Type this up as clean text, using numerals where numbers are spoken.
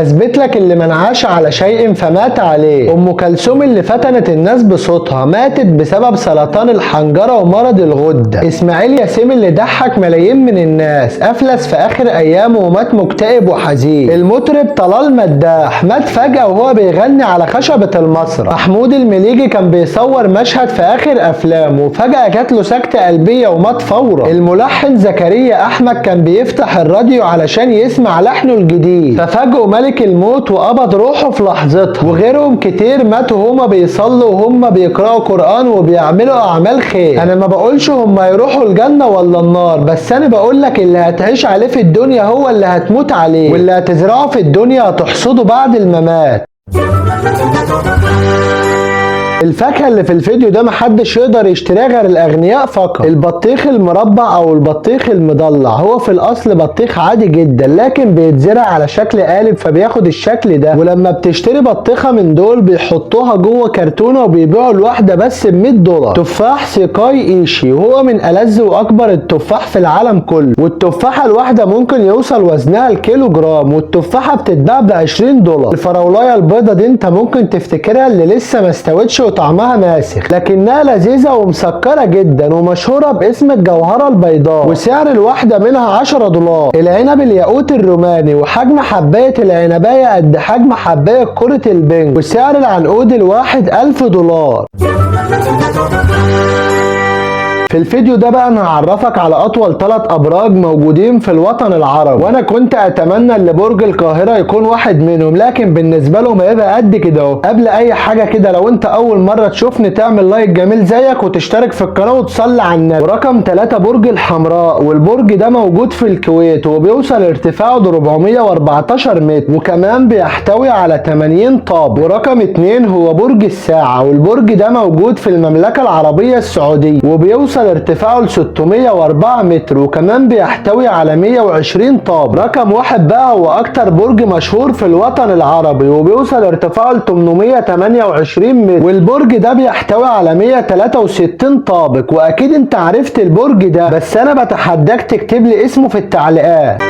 اثبت لك اللي من عاش على شيء فمات عليه. ام كلثوم اللي فتنت الناس بصوتها ماتت بسبب سرطان الحنجره ومرض الغده. اسماعيل ياسين اللي ضحك ملايين من الناس افلس في اخر ايامه ومات مكتئب وحزين. المطرب طلال مداح مات فجاه وهو بيغني على خشبه المسرح. محمود المليجي كان بيصور مشهد في اخر افلامه وفجاه جات له سكته قلبيه ومات فورا. الملحن زكريا احمد كان بيفتح الراديو علشان يسمع لحنه الجديد، ففاجئه ملك الموت وقبض روحه في لحظتها. وغيرهم كتير ماتوا هما بيصلوا وهما بيقرأوا قرآن وبيعملوا اعمال خير. انا ما بقولش هما يروحوا الجنة ولا النار، بس انا بقول لك اللي هتعيش عليه في الدنيا هو اللي هتموت عليه، واللي هتزرعه في الدنيا هتحصده بعد الممات. الفاكهة اللي في الفيديو ده محدش يقدر يشتريها غير الأغنياء فقط. البطيخ المربع أو البطيخ المضلع هو في الأصل بطيخ عادي جدا، لكن بيتزرع على شكل قالب فبياخد الشكل ده. ولما بتشتري بطيخة من دول بيحطوها جوه كرتونة وبيبيعوا الواحدة بس ب$100. تفاح سيكاي ايشي وهو من ألذ وأكبر التفاح في العالم كله، والتفاحة الواحدة ممكن يوصل وزنها الكيلو جرام، والتفاحة بتتباع ب$20. الفراولاية البيضة دي انت ممكن تفتكرها اللي لسه ما استوتش وطعمها ماسخ، لكنها لذيذة ومسكرة جدا ومشهورة باسم الجوهرة البيضاء، وسعر الواحدة منها $10. العنب الياقوت الروماني وحجم حباية العنباية قد حجم حباية كرة البنج، وسعر العنقود الواحد $1000. في الفيديو ده بقى انا هعرفك على اطول 3 ابراج موجودين في الوطن العربي، وانا كنت اتمنى ان برج القاهرة يكون واحد منهم، لكن بالنسبة لهم هيبقى قد كده اهو. قبل اي حاجة كده لو انت اول مرة تشوفني تعمل لايك جميل زيك وتشترك في القناة وتصلي على النبي. ورقم 3 برج الحمراء، والبرج ده موجود في الكويت وبيوصل ارتفاعه ل 414 متر، وكمان بيحتوي على 80 طابق. ورقم 2 هو برج الساعة، والبرج ده موجود في المملكة العربية السعودية وبيوصل ارتفاعه ل 604 متر، وكمان بيحتوي على 120 طابق. رقم 1 بقى هو اكتر برج مشهور في الوطن العربي وبيوصل ارتفاعه ل 828 متر، والبرج ده بيحتوي على 163 طابق. واكيد انت عرفت البرج ده، بس انا بتحداك تكتب لي اسمه في التعليقات.